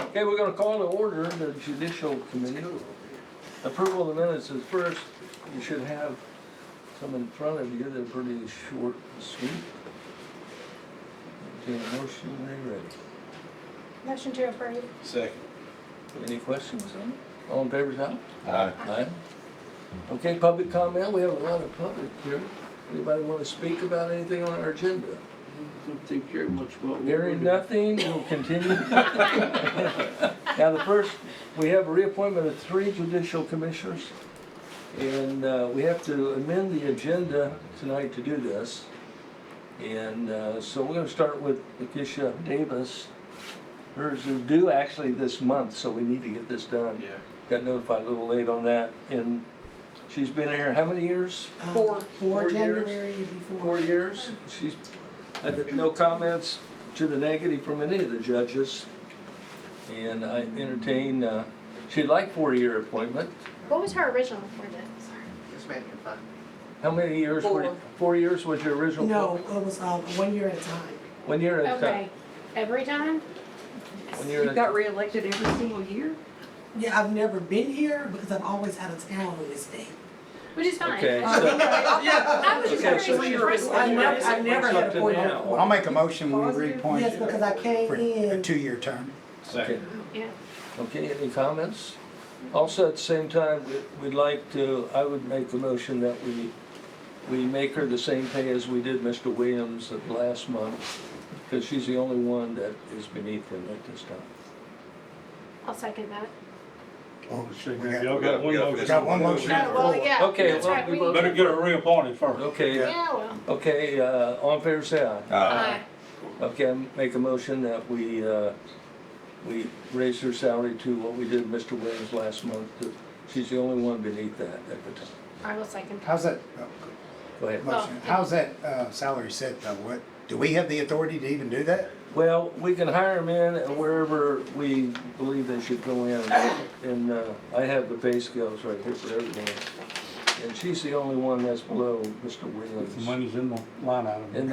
Okay, we're gonna call to order the Judicial Committee. Approval of the minutes is first. You should have some in front of you. They're pretty short and sweet. Okay, motion when you're ready. Motion to approve. Second. Any questions on it? All in favor, say aye. Aye. Aye. Okay, public comment. We have a lot of public here. Anybody want to speak about anything on our agenda? I don't think very much about. Hearing nothing, we'll continue. Now, the first, we have a reappointment of 3 judicial commissioners. And we have to amend the agenda tonight to do this. And so we're gonna start with Lakeisha Davis. Hers is due actually this month, so we need to get this done. Yeah. Got notified a little late on that. And she's been here how many years? Four 4 January years? before. 4 years. She's had no comments to the negative from any of the judges. And I entertain, she'd like 4-year appointment. What was her original appointment? Just making fun. How many years? were you- 4 years was your original? No, appointment? it was 1 year at a time. 1 year at a time. Okay, every time? 1 year You at a got time. reelected every single year? Yeah, I've never been here because I've always had a town on this day. Which is fine. Okay, I was just Okay, curious so when you you're- first I never, started. I never had Up a to point. now. I'll make a motion when we reappoint Yes, because I came for a in. 2-year term. Second. Yeah. Okay, any comments? Also, at the same time, we'd like to, I would make the motion that we make her the same pay as we did Mr. Williams last month, because she's the only one that is beneath him at this time. I'll second that. Oh, Y'all got one motion. Got one motion. Oh, well, yeah, Okay, that's well, right. we We- Better get her reappointed first. Okay, Yeah, well. okay, all in favor, say aye. Aye. Okay, I make a motion that we raise her salary to what we did Mr. Williams last month. That She's the only one beneath that at the time. I will second. How's that, Go ahead. motion, how's that salary set though? What, do we have the authority to even do that? Well, we can hire them in wherever we believe they should go in. And I have the pay scales right here for everyone. And she's the only one that's below Mr. The Williams. money's in the line item. And and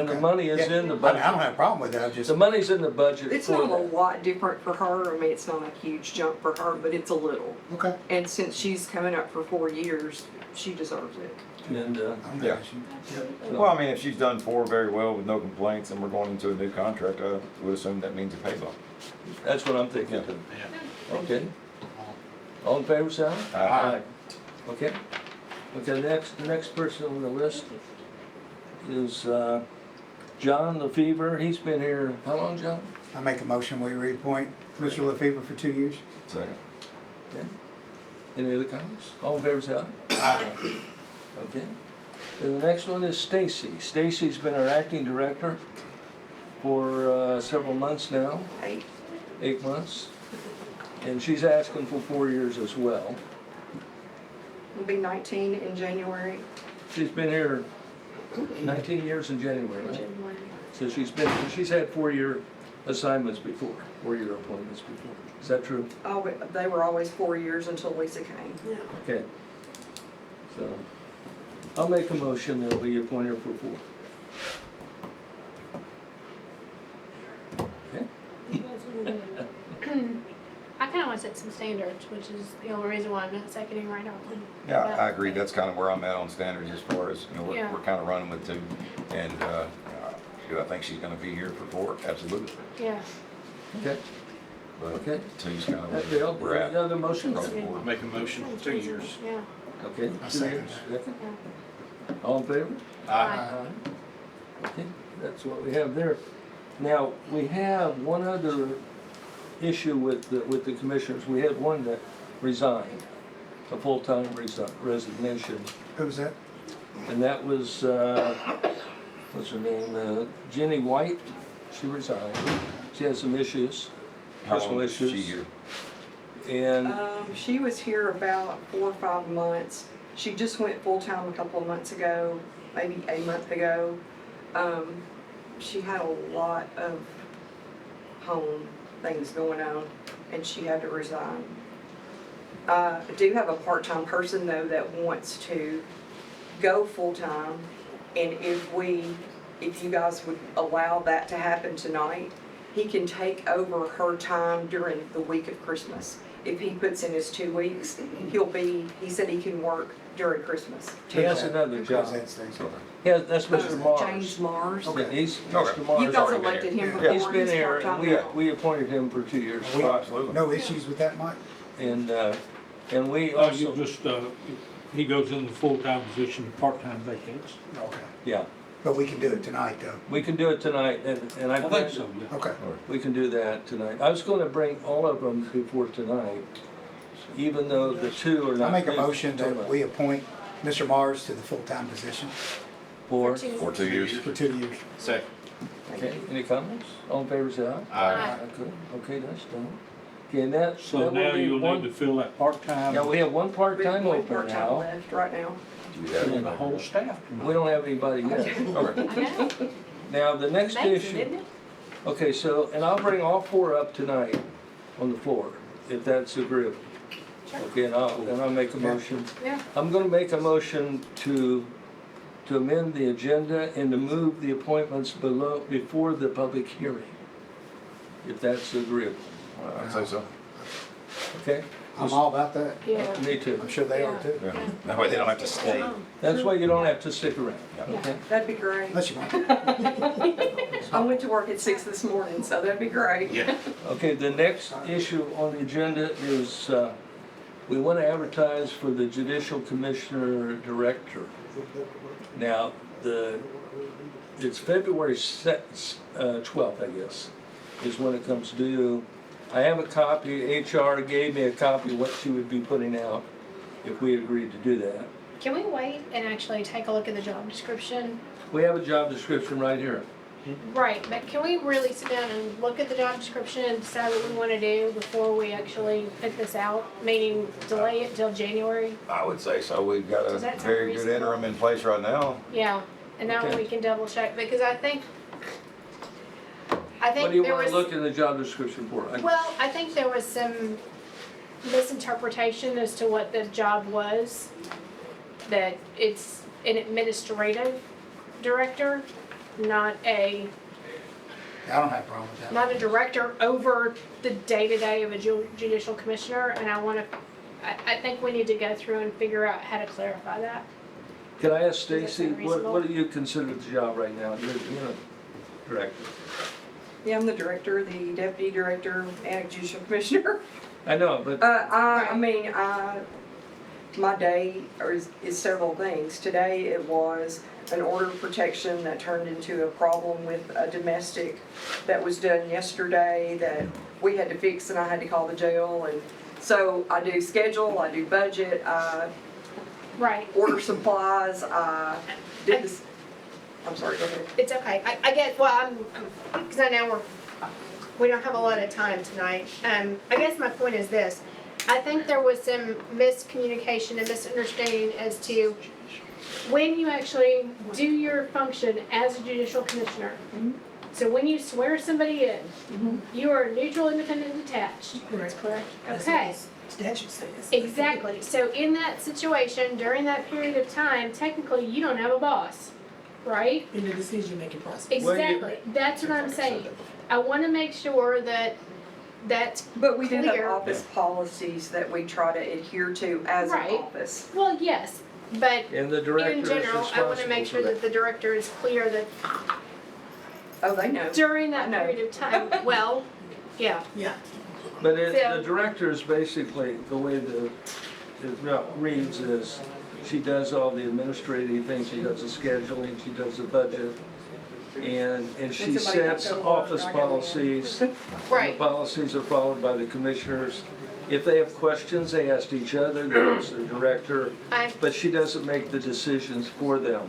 the Okay. money is Yeah, in the I budget. don't have a problem with it, I just, The money's in the budget It's for not a that. lot different for her. I mean, it's not a huge jump for her, but it's a little. okay. And since she's coming up for 4 years, she deserves it. And I'm Yeah. not- so- Well, I mean, if she's done 4 very well with no complaints and we're going into a new contract, I would assume that means a pay bump. that's what I'm thinking too. Yeah. Okay. All in favor, say aye. Aye. Okay. Okay, the next person on the list is John LaFever. He's been here, how long, John? I make a motion, we reappoint Mr. LaFever for 2 years. Second. Okay. Any other comments? All in favor, say aye. Okay. And the next one is Stacy. Stacy's been our acting director for several months now, 8 months. And she's asking for 4 years as well. It'll be 19 in January. She's been here 19 years in January, right? So she's had 4-year assignments before, 4-year appointments before. Is that true? Oh, but they were always 4 years until Lisa came. Okay. So, I'll make a motion that we appoint her for 4. I kind of want to set some standards, which is the only reason why I'm not seconding right now. Yeah, I agree. That's kind of where I'm at on standards as far as, you know, Yeah. we're kind of running with 2. And do I think she's going to be here for 4? Absolutely. Yeah. Okay, But okay. 2's kind of That deal, where we're at. any other motions? Across the board. I'll make a motion for 2 years. Yeah. Okay. I 2 second years. that. Second. All in favor? Aye. Okay, that's what we have there. Now, we have one other issue with the commissioners. We had one that resigned, a full-time resignation. Who was that? And that was, what's her name, Jenny White. She resigned. She had some issues, How personal long is she issues. here? And, She was here about 4 or 5 months. She just went full-time a couple of months ago, maybe a month ago. She had a lot of home things going on, and she had to resign. I do have a part-time person, though, that wants to go full-time, and if you guys would allow that to happen tonight, he can take over her time during the week of Christmas. If he puts in his 2 weeks, he said he can work during Christmas. He has another Who's job. that, Stacy? Yeah, that's Mr. Mars. James Mars. Yeah, he's, Okay. Mr. You Mars. guys already been elected him here. before. He's been He's here, and part-time now. we appointed him for 2 years. Oh, absolutely. No issues with that, Mike? And we You also, just, he goes in the full-time position, part-time vacates. Okay. yeah, But we can do it tonight, though. we can do it tonight, and I I think so, yeah. Okay. we can do that tonight. I was gonna bring all of them before tonight, even though the two are not. I make a big motion till that we appoint Mr. Mars to the full-time position For, For 2 years. for 2 years. Second. okay, any comments? All in favor, say aye. Aye. Good. Okay, that's done. Okay, and that. So that will now be you'll one- need to fill that part-time, Yeah, we have one We have part-time one open part-time now. left right now. Do that. and the whole staff. We don't have anybody yet. Okay. I know. Now, the next Amazing, issue, isn't it? okay, so, and I'll bring all four up tonight on the floor, if that's agreeable. Sure. Okay, and I'll make a motion. Yeah. I'm gonna make a motion to amend the agenda and to move the appointments before the public hearing, if that's agreeable, I'd say so. okay? I'm all about that. Yeah. Me too. I'm sure they are too. Yeah. That way they don't have to stay. That's why you don't have to stick around, Yeah. okay? That'd be great. Unless you want. I went to work at 6 this morning, so that'd be great. Yeah. Okay, the next issue on the agenda is, we want to advertise for the Judicial Commissioner Director. Now, it's February 12th, I guess, is when it comes due. I have a copy, HR gave me a copy of what she would be putting out if we agreed to do that. Can we wait and actually take a look at the job description? We have a job description right here. Right, but can we really sit down and look at the job description and decide what we want to do before we actually put this out? Meaning delay it till January? I would say so. We've got a Does that sound very good reasonable? interim in place right now. Yeah, and now Okay. we can double check, because I think What do you there want was. to look in the job description for? Well, I think there was some misinterpretation as to what the job was. That it's an administrative director, not a I don't have a problem with that. not a director over the day-to-day of a judicial commissioner. And I think we need to go through and figure out how to clarify that. Can I ask Does that Stacy, sound reasonable? what do you consider the job right now? You're a director. Yeah, I'm the director, the deputy director, and judicial commissioner. I know, but My day is several things. Today it was an order of protection that turned into a problem with a domestic that was done yesterday that we had to fix, and I had to call the jail. And so I do schedule, I do budget, I Right. order supplies, I did this. I'm sorry, go ahead. It's okay. I get, well, because I know we don't have a lot of time tonight. I guess my point is this. I think there was some miscommunication and misunderstanding as to when you actually do your function as a judicial commissioner. So when you swear somebody in, you are neutral, independent, detached. That's correct. That's Okay. what the statute says. Exactly. So in that situation, during that period of time, technically you don't have a boss, right? In the decision-making process. Well, you- Exactly. That's what I'm saying. I want to make sure that that's But we do have clear. office policies that we try to adhere to as an Right. office. Well, yes, but and the director in is general, I want to make responsible sure for that the director is clear that Oh, they know. during that I know. period of time, well, yeah, Yeah. But So- the director is basically, the way it reads is, she does all the administrative things, she does the scheduling, she does the budget, and she somebody sets have to office work, I gotta policies. right. The policies are followed by the commissioners. If they have questions, they ask each other, they ask the director, but she doesn't make the decisions for them.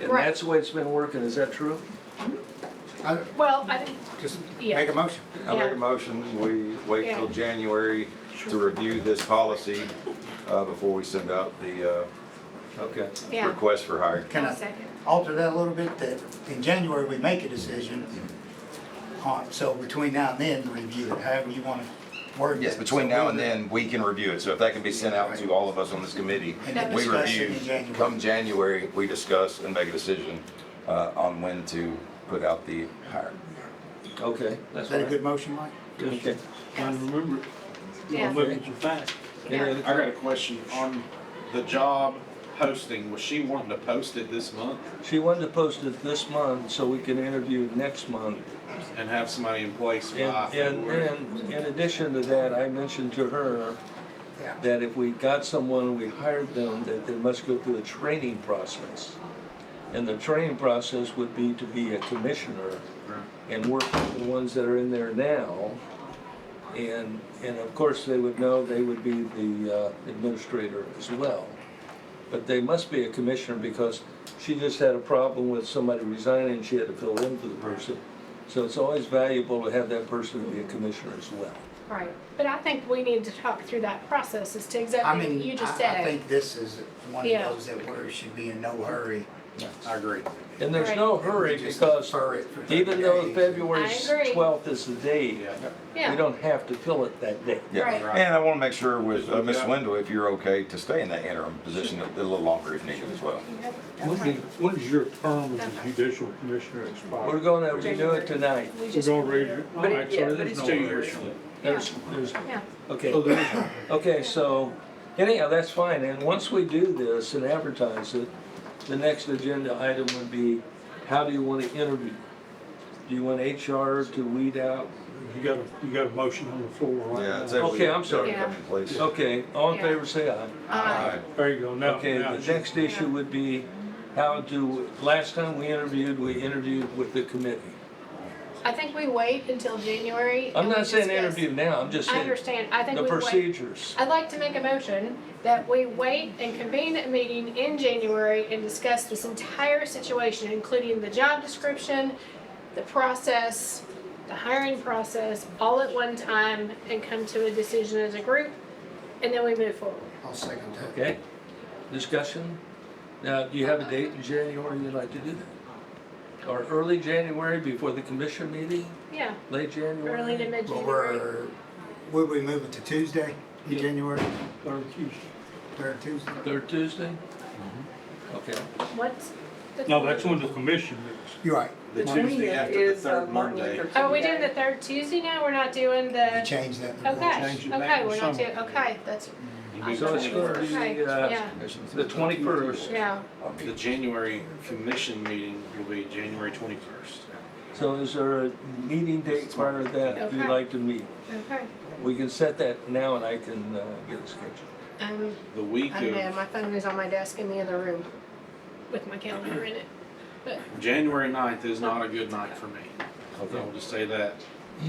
And Right. that's the way it's been working, is that true? Well, I think, Just Yeah. make a motion. I make Yeah. a motion, we wait till Yeah. January to review this policy, before we send out the, Okay. yeah, request for hire. Can I'll I second. alter that a little bit, that in January we make a decision on, so between now and then, review it, however you want to word it. Yes, between now and then, we can review it, so if that can be sent out to all of us on this committee, And then we discuss it review. in January. Come January, we discuss and make a decision, on when to put out the hire. Okay, that's Is that a fine. good motion, Mike? Okay. Trying to remember it. Yeah. I'm moving too fast. Any other I got a question on the job posting. Was she wanting to post it this month She wanted to post it this month so we can interview next month. and have somebody in place by And February? in addition to that, I mentioned to her Yeah. that if we got someone and we hired them, that they must go through a training process. And the training process would be to be a commissioner and work with the ones that are in there now. And of course, they would know they would be the administrator as well. But they must be a commissioner because she just had a problem with somebody resigning and she had to fill in for the person. So it's always valuable to have that person be a commissioner as well. Right, but I think we need to talk through that process as to I exactly what mean, you just I said. think this is one of Yeah. those that where it should be in no hurry. I agree. And there's Right. no hurry Just because defer it for 30 even though days. February I agree. 12th is the date, Yeah. we Yeah, don't have to fill it that day. Yeah. Right. And I wanna make sure with Because we've Ms. got- Wendell, if you're okay to stay in that interim position a little longer if needed as well. When does your term as a judicial commissioner We're expire? gonna redo it tonight. we We're just. gonna read it. All But it- right, yeah, so but there's it's no 2 hurry. years from now. There's, Yeah, okay. So there's, Okay, so anyhow, that's fine. And once we do this and advertise it, the next agenda item would be, how do you want to interview? Do you want HR to weed out? you got a motion on the floor right Yeah, now. it's every- Okay, I'm sorry. come in place. Okay, all in Yeah. favor, say aye. There you go, now. Okay, now the next issue would be, last time we interviewed with the committee. I think we wait until January. I'm and we not saying discuss- interview now, I'm just I saying understand, I think the we wait. procedures. I'd like to make a motion that we wait and convene a meeting in January and discuss this entire situation, including the job description, the process, the hiring process, all at one time, and come to a decision as a group, and then we move forward. I'll second that. Okay, discussion? Now, do you have a date in January you'd like to do that? Or early January before the commission meeting, Yeah, late January? early to Well, mid-January. would we move it to Tuesday in Yeah. January, Third Tuesday. third Tuesday? Third Tuesday? Okay, What's? the No, that's when the commission meets. You're right. The The Tuesday 20th after the is third Martin Monday. Luther King Oh, are we Day. doing the third Tuesday now? We're not doing We the, changed that. okay, Change it back okay, to we're not summer. doing, okay, that's, It'll be so it's gonna 21st. okay, be, yeah, the 21st. yeah. The January commission meeting will be January 21st. So is there a meeting date prior to that you'd Okay. like to meet? Okay. We can set that now and I can get a schedule. The week I don't know, of my phone is on my desk in the other room with my calendar in it. January 9th is not a good night for me. Okay. I'll just say that.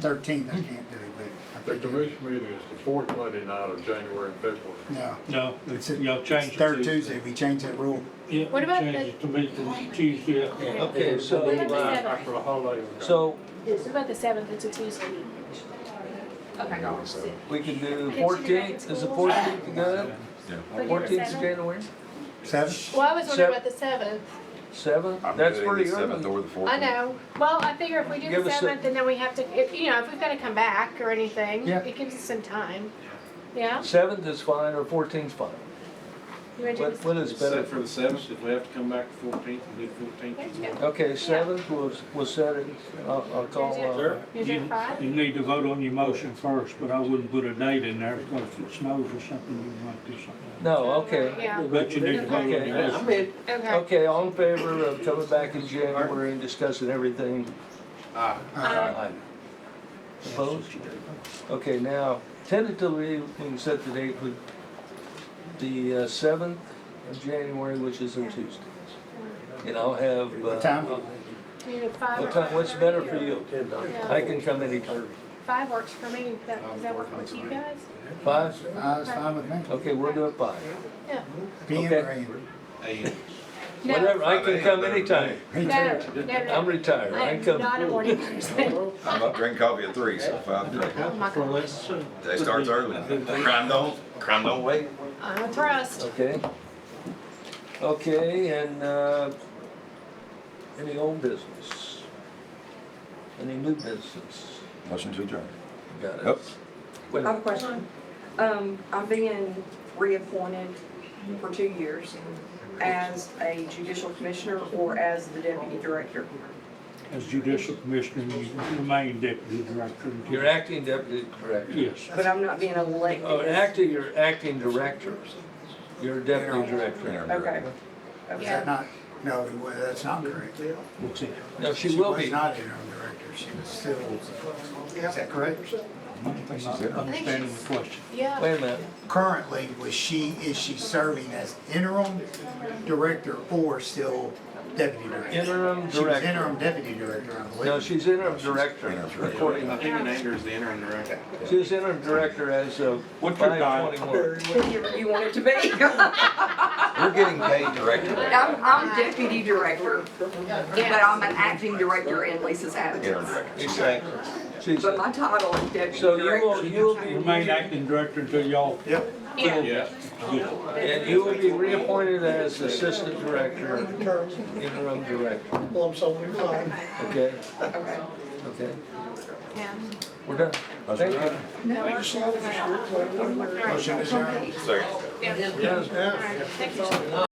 13th, I can't do it, but I The think. commission meeting is the fourth Monday night of January and February. No, No, it's y'all change it. third Tuesday, we changed that rule. Yeah, What about change the- it to meet the Tuesday. Okay, so, What about the seventh? After the holiday. so What about the seventh? It's a Tuesday. Okay. we can do Kids should be back in 14th, is the school. 14th good? We do the 14th is 7th? January? 7? Well, I was wondering about the seventh. 7th? I'm That's good either pretty 7th early. or the 14th. I know. Well, I figure if we do Give the us a- seventh and then we have to, if we've got to come back or anything, Yeah. it gives us some time. Yeah? 7th is fine or 14th 's fine. You wanna do What the- is better? Set for the 7th. If we have to come back the 14th, we'll do 14th. That's good. Okay, 7th, we'll set it, I'll call, You do it five? You need to vote on your motion first, but I wouldn't put a date in there because if it snows or something, you might do something. no, okay. Yeah. But you need to vote on your Okay. motion. Okay. Okay, all in favor of coming back in January and discussing everything? Ah, Aye. Opposed? Okay, now tentatively, we can set the date with the 7th of January, which is a Tuesday. And I'll have. What time? You do five. What time, what's better for you? I can come anytime. 5 works for me. Does that work with you guys? 5? It's fine with me. Okay, we'll do it 5. Yeah. PM Okay. or AM? AM. No. Whatever, I can come anytime. Me No, too. no, no. I'm retired, I I'm can come. not a morning person. I'm up drinking coffee at 3, so 5 to drink. Oh my gosh. Day starts early. Crime don't wait. I'm a trust. Okay. Okay, and, any old business? Any new business? Motion to adjourn. Got it. Yep. Wait a I have a minute. question. I'm being reappointed for 2 years as a judicial commissioner or as the deputy director. as judicial commissioner, you remain deputy director. until- You're acting deputy director. Yes. But I'm not being elected. Oh, acting, you're acting director. You're deputy Interim. director. Okay. Is that not, no, well, that's not correct. What's it? No, she will was be. not interim director, she was still, is that correct? I'm not understanding the question. Yeah. Wait a minute. Currently, is she serving as interim director or still deputy director? Interim She was director. interim deputy director, I believe. No, she's interim director, according, I think the name is the interim director. she's interim director as of What's your title? 5/21. Whoever you want it to be. You're getting paid directly. I'm deputy director, but I'm an acting director in Lisa's Interim absence. director. Exactly. She's, But my title is deputy so you'll director. be, Remain acting director until y'all. Yep. Yeah. and you will be reappointed as assistant director, interim director. Lump sum of time. Okay, Okay. okay, Yeah. we're done. Thank you. Motion is adjourned. Second. Yes. Thank you.